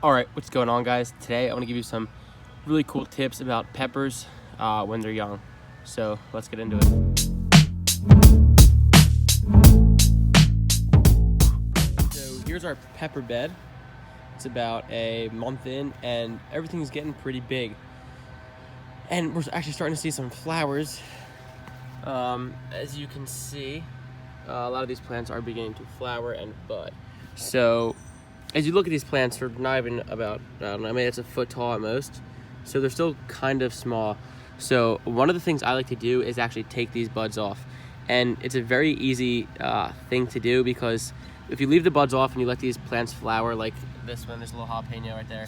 Alright, what's going on, guys? Today I want to give you some really cool tips about peppers when they're young. So let's get into it. So here's our pepper bed. It's about a month in and everything's getting pretty big. And we're actually starting to see some flowers. As you can see, a lot of these plants are beginning to flower and bud. So as you look at these plants, they're not even about, I don't know, I mean, it's a foot tall at most. So they're still kind of small. So one of the things I like to do is actually take these buds off. And it's a very easy thing to do, because if you leave the buds off and you let these plants flower, like this one, there's a little jalapeno right there,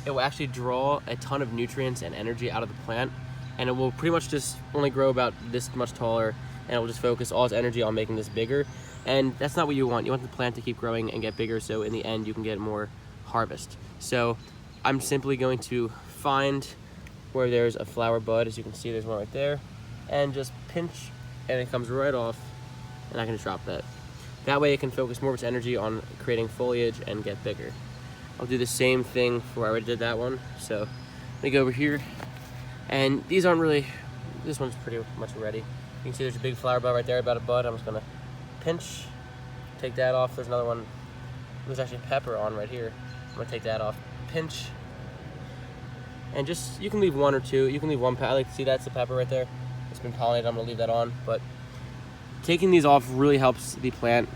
it will actually draw a ton of nutrients and energy out of the plant. And it will pretty much just only grow about this much taller, and it will just focus all its energy on making this bigger. And that's not what you want. You want the plant to keep growing and get bigger, so in the end you can get more harvest. So I'm simply going to find where there's a flower bud. As you can see, there's one right there, and just pinch, and it comes right off, and I can just drop that. That way it can focus more of its energy on creating foliage and get bigger. I'll do the same thing for, I already did that one. So let me go over here, and these aren't really, this one's pretty much ready. You can see there's a big flower bud right there, about a bud. I'm just gonna pinch, take that off. There's another one, there's actually a pepper on right here. I'm gonna take that off, pinch, and just, you can leave one or two. You can leave one, I like to see that's the pepper right there. It's been pollinated, I'm gonna leave that on. But taking these off really helps the plant,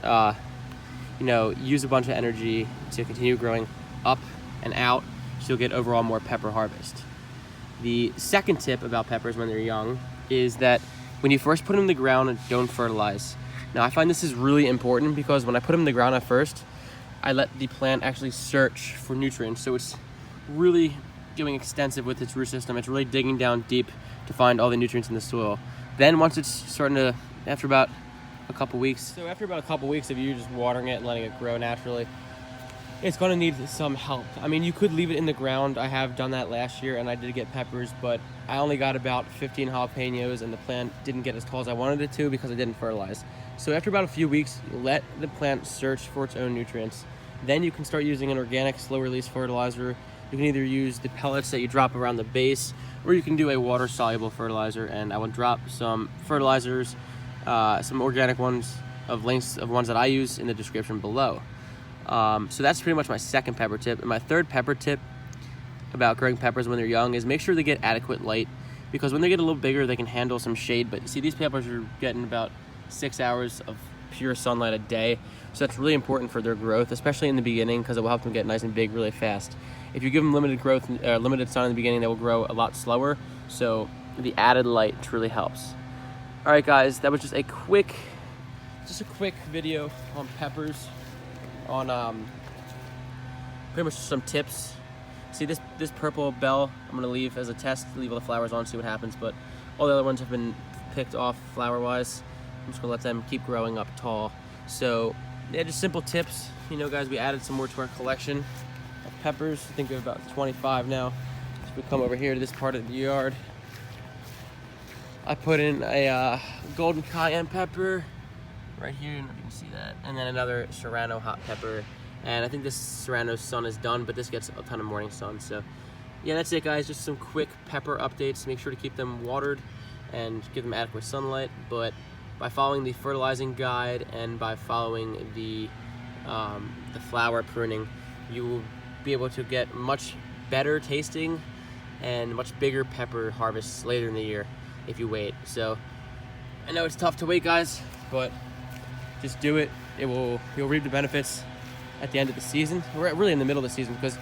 use a bunch of energy to continue growing up and out, so you'll get overall more pepper harvest. The second tip about peppers when they're young is that when you first put them in the ground, don't fertilize. Now, I find this is really important, because when I put them in the ground at first, I let the plant actually search for nutrients. So it's really going extensive with its root system. It's really digging down deep to find all the nutrients in the soil. Then once it's starting to, after about a couple weeks of you just watering it and letting it grow naturally, it's going to need some help. I mean, you could leave it in the ground. I have done that last year, and I did get peppers, but I only got about 15 jalapenos, and the plant didn't get as tall as I wanted it to because I didn't fertilize. So after about a few weeks, let the plant search for its own nutrients. Then you can start using an organic slow-release fertilizer. You can either use the pellets that you drop around the base, or you can do a water-soluble fertilizer. And I will drop some fertilizers, some organic ones, links of ones that I use in the description below. So that's pretty much my second pepper tip. And my third pepper tip about growing peppers when they're young is make sure they get adequate light, because when they get a little bigger, they can handle some shade. But you see, these peppers are getting about 6 hours of pure sunlight a day. So that's really important for their growth, especially in the beginning, because it will help them get nice and big really fast. If you give them limited growth, limited sun in the beginning, they will grow a lot slower. So the added light truly helps. All right, guys, that was just a quick video on peppers, on pretty much some tips. See this purple bell, I'm gonna leave as a test, leave all the flowers on, see what happens, but all the other ones have been picked off flower wise. I'm just gonna let them keep growing up tall. So yeah, just simple tips. Guys, we added some more to our collection of peppers. I think we have about 25 now. So we come over here to this part of the yard. I put in a golden cayenne pepper right here, I don't know if you can see that, and then another serrano hot pepper. And I think this serrano sun is done, but this gets a ton of morning sun. So yeah, that's it, guys. Just some quick pepper updates. Make sure to keep them watered and give them adequate sunlight. But by following the fertilizing guide and by following the flower pruning, you will be able to get much better tasting and much bigger pepper harvests later in the year if you wait. So I know it's tough to wait, guys, but just do it. You'll reap the benefits at the end of the season. We're really in the middle of the season, because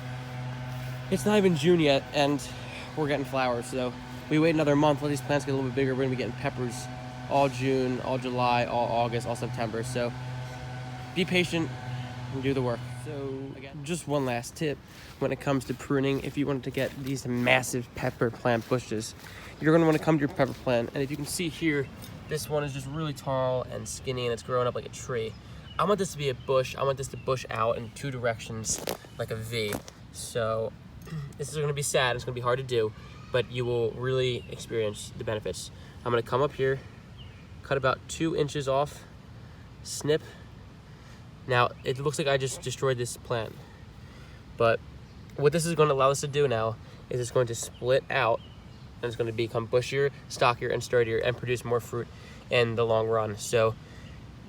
it's not even June yet and we're getting flowers. So we wait another month, let these plants get a little bit bigger, we're gonna be getting peppers all June, all July, all August, all September. So be patient and do the work. So again, just one last tip when it comes to pruning. If you wanted to get these massive pepper plant bushes, you're gonna wanna come to your pepper plant, and if you can see here, this one is just really tall and skinny, and it's growing up like a tree. I want this to be a bush. I want this to bush out in two directions like a V. So this is gonna be sad, it's gonna be hard to do, but you will really experience the benefits. I'm gonna come up here, cut about 2 inches off, snip. Now, it looks like I just destroyed this plant, but what this is going to allow us to do now is it's going to split out, and it's going to become bushier, stockier, and sturdier, and produce more fruit in the long run. So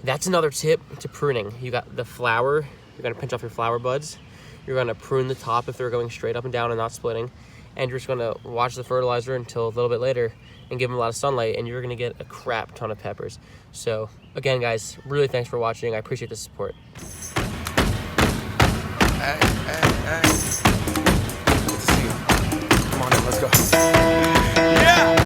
that's another tip to pruning. You got the flower, you're going to pinch off your flower buds. You're going to prune the top if they're going straight up and down and not splitting. And you're just going to watch the fertilizer until a little bit later and give them a lot of sunlight, and you're going to get a crap ton of peppers. So again, guys, really thanks for watching. I appreciate the support.